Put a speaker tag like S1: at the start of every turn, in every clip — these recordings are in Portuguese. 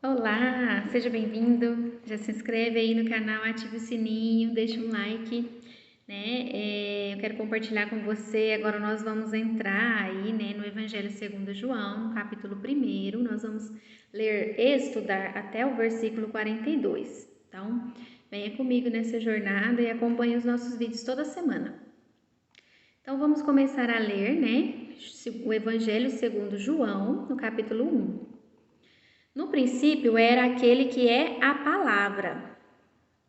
S1: Olá, seja bem-vindo. Já se inscreve aí no canal, ative o sininho, deixa um like, né? Eu quero compartilhar com você. Agora nós vamos entrar aí, né, no Evangelho segundo João, no capítulo 1. Nós vamos ler e estudar até o versículo 42. Então, venha comigo nessa jornada e acompanhe os nossos vídeos toda semana. Então, vamos começar a ler, né, o Evangelho segundo João, no capítulo 1. No princípio era aquele que é a palavra.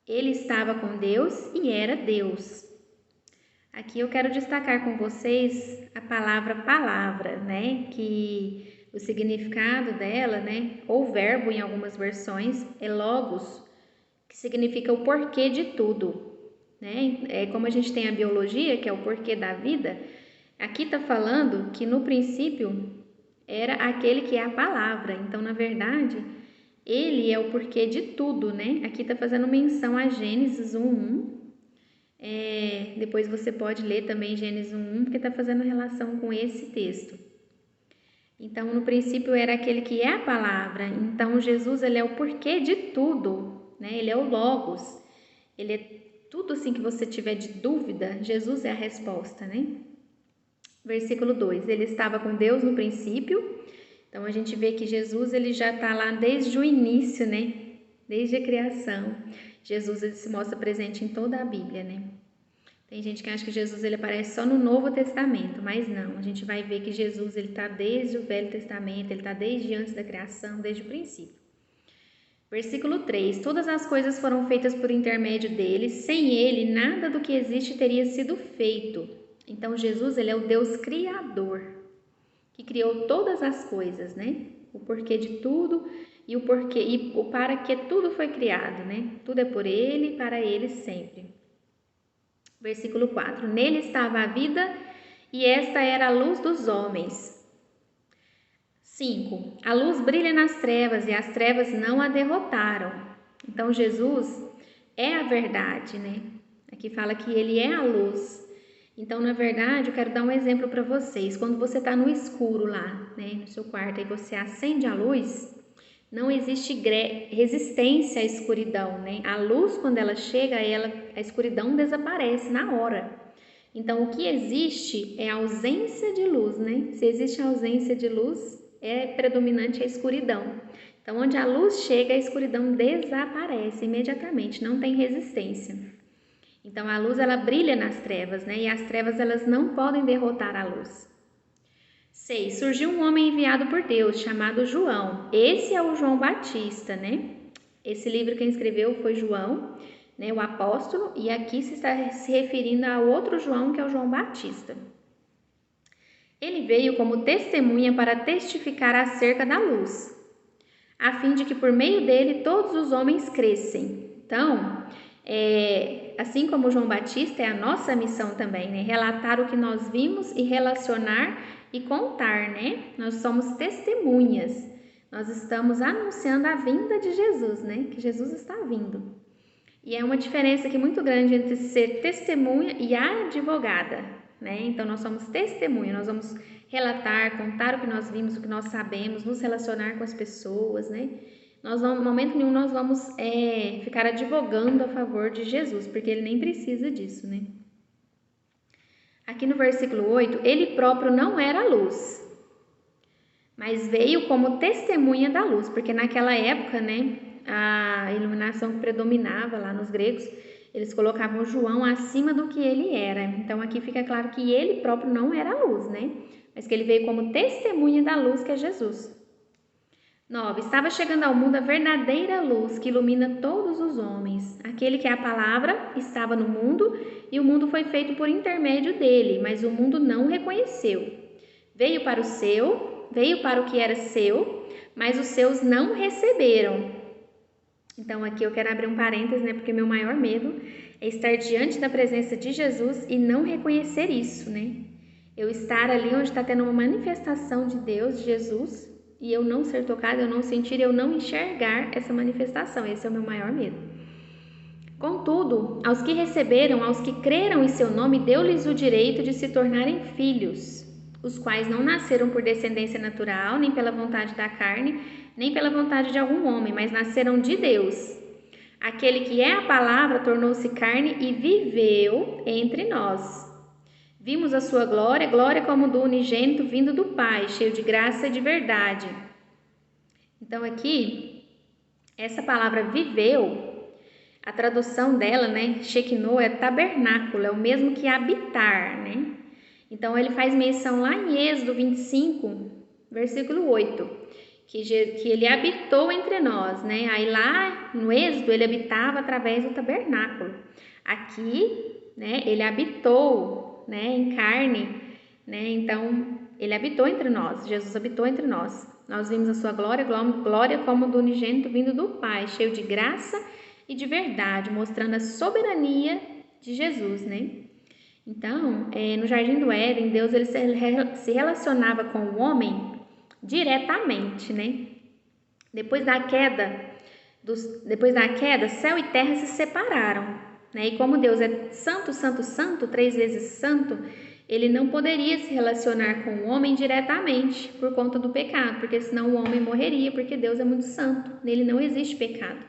S1: Ele estava com Deus e era Deus. Aqui eu quero destacar com vocês a palavra, né? Que o significado dela, né? Ou verbo em algumas versões, é logos, que significa o porquê de tudo, né? É como a gente tem a biologia, que é o porquê da vida. Aqui está falando que no princípio era aquele que é a palavra. Então, na verdade, ele é o porquê de tudo, né? Aqui está fazendo menção a Gênesis 1:1. Depois você pode ler também Gênesis 1:1, porque está fazendo relação com esse texto. Então, no princípio era aquele que é a palavra. Então, Jesus, ele é o porquê de tudo, né? Ele é o Logos. Ele é tudo assim que você tiver de dúvida, Jesus é a resposta, né? Versículo 2, ele estava com Deus no princípio. Então, a gente vê que Jesus, ele já está lá desde o início, né? Desde a criação. Jesus, ele se mostra presente em toda a Bíblia, né? Tem gente que acha que Jesus, ele aparece só no Novo Testamento, mas não. A gente vai ver que Jesus, ele está desde o Velho Testamento, ele está desde antes da criação, desde o princípio. Versículo 3, todas as coisas foram feitas por intermédio dele, sem ele, nada do que existe teria sido feito. Então, Jesus, ele é o Deus Criador, que criou todas as coisas, né? O porquê de tudo e o porquê e o para que tudo foi criado, né? Tudo é por ele e para ele sempre. Versículo 4. Nele estava a vida e esta era a luz dos homens. 5. A luz brilha nas trevas e as trevas não a derrotaram. Então, Jesus é a verdade, né? Aqui fala que ele é a luz. Então, na verdade, eu quero dar um exemplo para vocês. Quando você está no escuro lá, né, no seu quarto, e você acende a luz, não existe resistência à escuridão, né? A luz, quando ela chega, a escuridão desaparece na hora. Então, o que existe é a ausência de luz, né? Se existe a ausência de luz, é predominante a escuridão. Então, onde a luz chega, a escuridão desaparece imediatamente, não tem resistência. Então, a luz, ela brilha nas trevas, né? E as trevas, elas não podem derrotar a luz. 6. Surgiu um homem enviado por Deus, chamado João. Esse é o João Batista, né? Esse livro quem escreveu foi João, né, o apóstolo, e aqui se está se referindo a outro João, que é o João Batista. Ele veio como testemunha para testificar acerca da luz, a fim de que por meio dele todos os homens crescem. Então, assim como João Batista, é a nossa missão também, né? Relatar o que nós vimos e relacionar e contar, né? Nós somos testemunhas. Nós estamos anunciando a vinda de Jesus, né? Que Jesus está vindo. E é uma diferença aqui muito grande entre ser testemunha e advogada, né? Então, nós somos testemunha, nós vamos relatar, contar o que nós vimos, o que nós sabemos, nos relacionar com as pessoas, né? Nós não, no momento nenhum, nós vamos ficar advogando a favor de Jesus, porque ele nem precisa disso, né? Aqui no versículo 8, ele próprio não era luz, mas veio como testemunha da luz, porque naquela época, né, a iluminação que predominava lá nos gregos, eles colocavam João acima do que ele era. Então aqui fica claro que ele próprio não era luz, né? Mas que ele veio como testemunha da luz, que é Jesus. 9. Estava chegando ao mundo a verdadeira luz que ilumina todos os homens. Aquele que é a palavra estava no mundo e o mundo foi feito por intermédio dele, mas o mundo não o reconheceu. Veio para o que era seu, mas os seus não receberam. Então aqui eu quero abrir um parênteses, né? Porque meu maior medo é estar diante da presença de Jesus e não reconhecer isso, né? Eu estar ali onde está tendo uma manifestação de Deus, de Jesus, e eu não ser tocada, eu não sentir, eu não enxergar essa manifestação. Esse é o meu maior medo. Contudo, aos que receberam, aos que creram em seu nome, deu-lhes o direito de se tornarem filhos, os quais não nasceram por descendência natural, nem pela vontade da carne, nem pela vontade de algum homem, mas nasceram de Deus. Aquele que é a palavra tornou-se carne e viveu entre nós. Vimos a sua glória, glória como do unigênito vindo do Pai, cheio de graça e de verdade. Então aqui, essa palavra viveu, a tradução dela, né, Shekinah, é tabernáculo, é o mesmo que habitar, né? Então ele faz menção lá em Êxodo 25, versículo 8, que ele habitou entre nós, né? Aí lá no Êxodo ele habitava através do tabernáculo. Aqui, né, ele habitou, né, em carne, né? Então ele habitou entre nós, Jesus habitou entre nós. Nós vimos a sua glória, glória como do unigênito vindo do Pai, cheio de graça e de verdade, mostrando a soberania de Jesus, né? Então, no Jardim do Éden, Deus ele se relacionava com o homem diretamente, né? Depois da queda, céu e terra se separaram, né? E como Deus é santo, santo, santo, 3 vezes santo, ele não poderia se relacionar com o homem diretamente por conta do pecado, porque senão o homem morreria, porque Deus é muito santo, nele não existe pecado.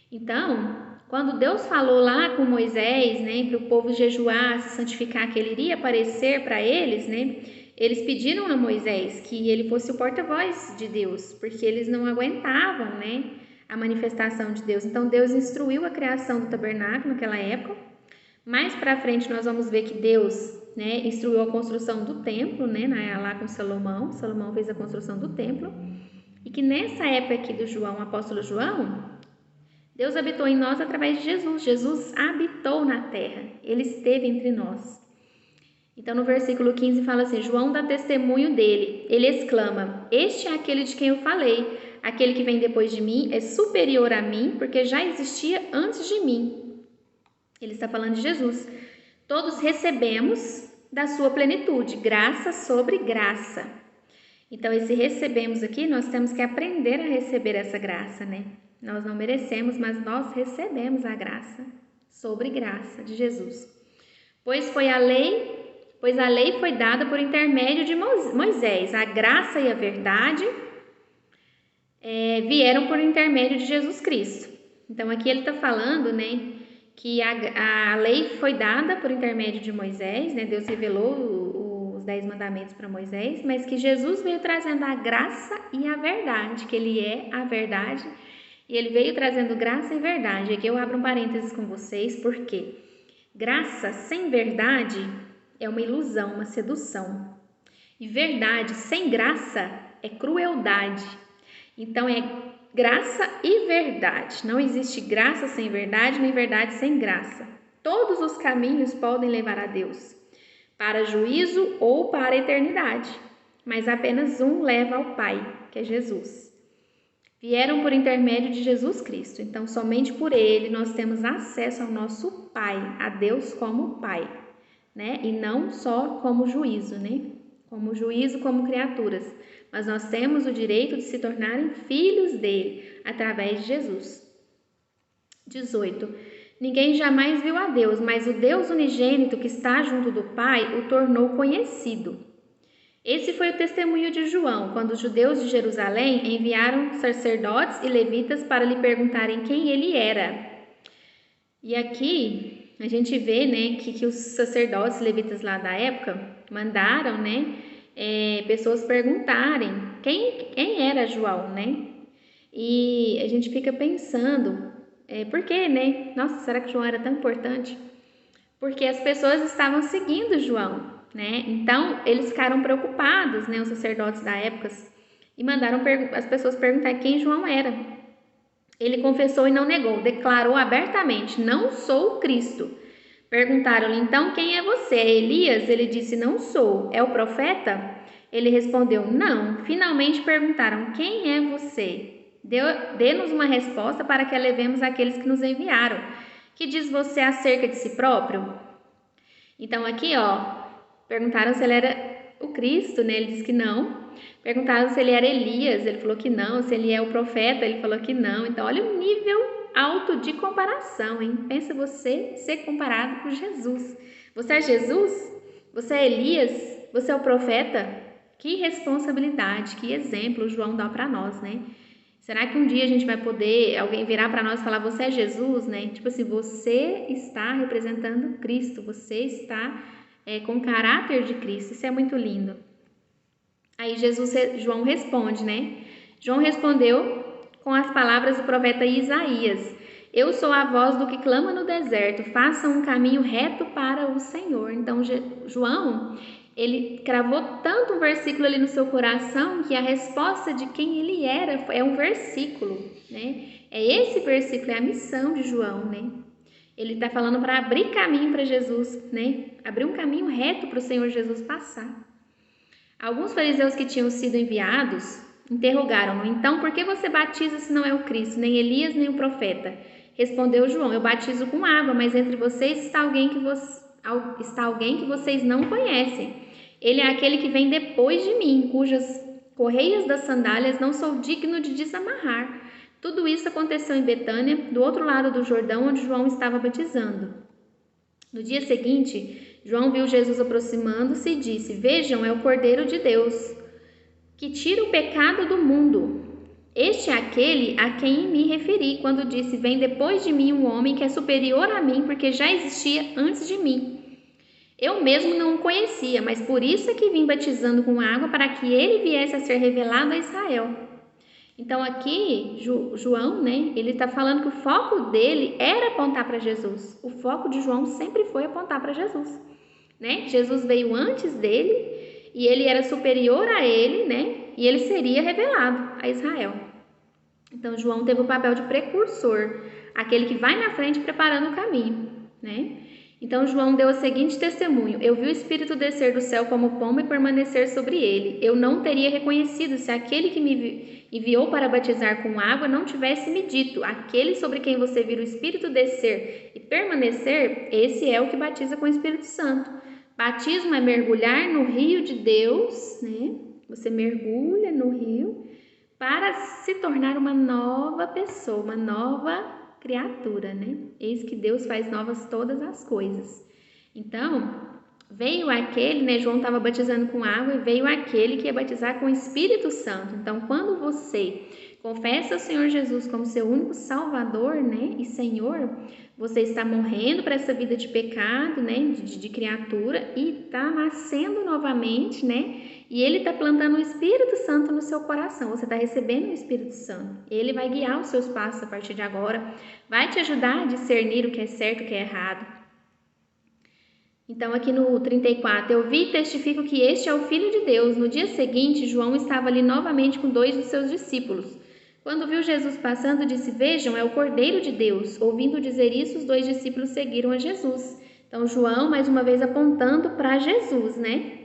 S1: Então, quando Deus falou lá com Moisés, né, para o povo jejuar, se santificar, que ele iria aparecer para eles, né, eles pediram a Moisés que ele fosse o porta-voz de Deus, porque eles não aguentavam, né, a manifestação de Deus. Então, Deus instruiu a criação do tabernáculo naquela época. Mais para frente, nós vamos ver que Deus, né, instruiu a construção do templo, né, lá com Salomão. Salomão fez a construção do templo. E que nessa época aqui do João, apóstolo João, Deus habitou em nós através de Jesus. Jesus habitou na terra. Ele esteve entre nós. Então, no versículo 15 fala assim, João dá testemunho dele. Ele exclama, este é aquele de quem eu falei. Aquele que vem depois de mim é superior a mim, porque já existia antes de mim. Ele está falando de Jesus. Todos recebemos da sua plenitude, graça sobre graça. Então, esse recebemos aqui, nós temos que aprender a receber essa graça, né? Nós não merecemos, mas nós recebemos a graça sobre graça de Jesus. Pois a lei foi dada por intermédio de Moisés. A graça e a verdade vieram por intermédio de Jesus Cristo. Então, aqui ele está falando, né, que a lei foi dada por intermédio de Moisés, né? Deus revelou os 10 mandamentos para Moisés, mas que Jesus veio trazendo a graça e a verdade, que ele é a verdade, e ele veio trazendo graça e verdade. Aqui eu abro um parênteses com vocês, porque graça sem verdade é uma ilusão, uma sedução. E verdade sem graça é crueldade. Então é graça e verdade. Não existe graça sem verdade, nem verdade sem graça. Todos os caminhos podem levar a Deus, para juízo ou para a eternidade, mas apenas um leva ao Pai, que é Jesus. Vieram por intermédio de Jesus Cristo, então somente por ele nós temos acesso ao nosso Pai, a Deus como Pai, né? E não só como juízo, né? Como juízo, como criaturas, mas nós temos o direito de se tornarem filhos dele, através de Jesus. 18. Ninguém jamais viu a Deus, mas o Deus unigênito que está junto do Pai o tornou conhecido. Esse foi o testemunho de João, quando os judeus de Jerusalém enviaram sacerdotes e levitas para lhe perguntarem quem ele era. E aqui a gente vê, né, que os sacerdotes e levitas lá da época mandaram, né, pessoas perguntarem quem era João, né? E a gente fica pensando, por quê, né? Nossa, será que João era tão importante? Porque as pessoas estavam seguindo João, né? Então, eles ficaram preocupados, né, os sacerdotes da época, e mandaram as pessoas perguntar quem João era. Ele confessou e não negou, declarou abertamente, não sou o Cristo. Perguntaram-lhe, então, quem é você? É Elias? Ele disse, não sou. É o profeta? Ele respondeu, não. Finalmente perguntaram, quem é você? Dê-nos uma resposta para que a levemos àqueles que nos enviaram. Que diz você acerca de si próprio? Então, aqui, perguntaram se ele era o Cristo, né? Ele disse que não. Perguntaram se ele era Elias, ele falou que não. Se ele é o profeta, ele falou que não. Então, olha o nível alto de comparação, hein? Pensa você ser comparado com Jesus. Você é Jesus? Você é Elias? Você é o profeta? Que responsabilidade, que exemplo João dá para nós, né? Será que um dia a gente vai poder, alguém virar para nós e falar, você é Jesus, né? Tipo assim, você está representando Cristo, você está com o caráter de Cristo, isso é muito lindo. Aí João responde, né? João respondeu com as palavras do profeta Isaías: eu sou a voz do que clama no deserto, façam um caminho reto para o Senhor. Então, João, ele cravou tanto um versículo ali no seu coração que a resposta de quem ele era é um versículo, né? É esse versículo, é a missão de João, né? Ele está falando para abrir caminho para Jesus, né? Abrir um caminho reto para o Senhor Jesus passar. Alguns fariseus que tinham sido enviados interrogaram-no: então, por que você batiza se não é o Cristo, nem Elias, nem o profeta? Respondeu João: eu batizo com água, mas entre vocês está alguém que vocês não conhecem. Ele é aquele que vem depois de mim, cujas correias das sandálias não sou digno de desamarrar. Tudo isso aconteceu em Betânia, do outro lado do Jordão, onde João estava batizando. No dia seguinte, João viu Jesus aproximando-se e disse: vejam, é o Cordeiro de Deus, que tira o pecado do mundo. Este é aquele a quem me referi quando disse: vem depois de mim um homem que é superior a mim, porque já existia antes de mim. Eu mesmo não o conhecia, mas por isso é que vim batizando com água, para que ele viesse a ser revelado a Israel. Então aqui, João, né, ele está falando que o foco dele era apontar para Jesus. O foco de João sempre foi apontar para Jesus, né? Jesus veio antes dele e ele era superior a ele, né? E ele seria revelado a Israel. Então João teve o papel de precursor, aquele que vai na frente preparando o caminho, né? Então João deu o seguinte testemunho: eu vi o Espírito descer do céu como pomba e permanecer sobre ele. Eu não teria reconhecido se aquele que me enviou para batizar com água não tivesse me dito: aquele sobre quem você vira o Espírito descer e permanecer, esse é o que batiza com o Espírito Santo. Batismo é mergulhar no rio de Deus, né? Você mergulha no rio para se tornar uma nova pessoa, uma nova criatura, né? Eis que Deus faz novas todas as coisas. Então, veio aquele, né? João estava batizando com água e veio aquele que ia batizar com o Espírito Santo. Então, quando você confessa o Senhor Jesus como seu único Salvador, né? E Senhor, você está morrendo para essa vida de pecado, né? De criatura e está nascendo novamente, né? E Ele está plantando o Espírito Santo no seu coração. Você está recebendo o Espírito Santo. Ele vai guiar os seus passos a partir de agora. Vai te ajudar a discernir o que é certo e o que é errado. Então, aqui no 34, eu vi e testifico que este é o Filho de Deus. No dia seguinte, João estava ali novamente com 2 de seus discípulos. Quando viu Jesus passando, disse: vejam, é o Cordeiro de Deus. Ouvindo dizer isso, os 2 discípulos seguiram a Jesus. Então, João, mais uma vez, apontando para Jesus, né?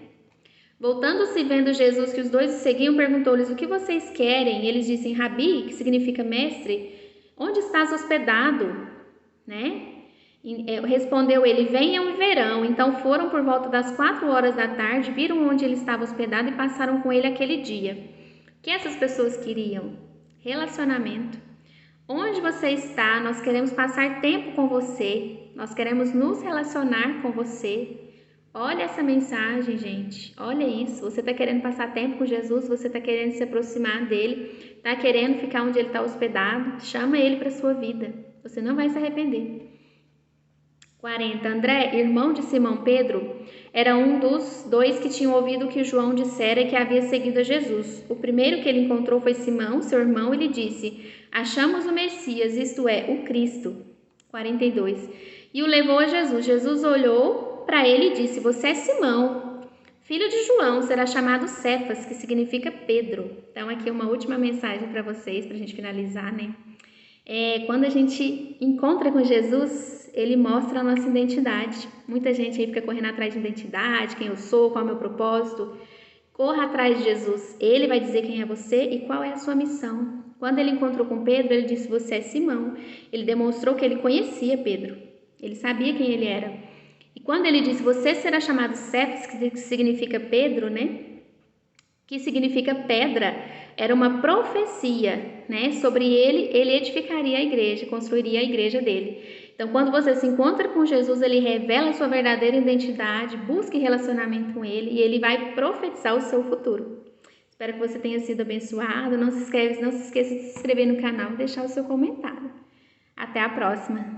S1: Voltando-se, vendo Jesus que os 2 o seguiam, perguntou-lhes: o que vocês querem? Eles disseram: Rabi, que significa mestre, onde estás hospedado? Né? Respondeu ele: venham e verão. Então foram por volta das 4 horas da tarde, viram onde ele estava hospedado e passaram com ele aquele dia. O que essas pessoas queriam? Relacionamento. Onde você está? Nós queremos passar tempo com você. Nós queremos nos relacionar com você. Olha essa mensagem, gente. Olha isso. Você está querendo passar tempo com Jesus, você está querendo se aproximar dele, está querendo ficar onde ele está hospedado. Chama ele para a sua vida. Você não vai se arrepender. 40. André, irmão de Simão Pedro, era um dos 2 que tinham ouvido o que João dissera e que havia seguido a Jesus. O primeiro que ele encontrou foi Simão, seu irmão, e lhe disse: achamos o Messias, isto é, o Cristo. 42. E o levou a Jesus. Jesus olhou para ele e disse: você é Simão, filho de João, será chamado Cefas, que significa Pedro. Então aqui uma última mensagem para vocês, para a gente finalizar, né? Quando a gente encontra com Jesus, ele mostra a nossa identidade. Muita gente aí fica correndo atrás de identidade, quem eu sou, qual é o meu propósito. Corra atrás de Jesus, ele vai dizer quem é você e qual é a sua missão. Quando ele encontrou com Pedro, ele disse: você é Simão. Ele demonstrou que ele conhecia Pedro, ele sabia quem ele era. E quando ele disse: você será chamado Cefas, que significa Pedro, né? Que significa pedra, era uma profecia, né? Sobre ele edificaria a igreja, construiria a igreja dele. Então, quando você se encontra com Jesus, ele revela a sua verdadeira identidade, busque relacionamento com ele e ele vai profetizar o seu futuro. Espero que você tenha sido abençoado. Não se esqueça de se inscrever no canal e deixar o seu comentário. Até a próxima!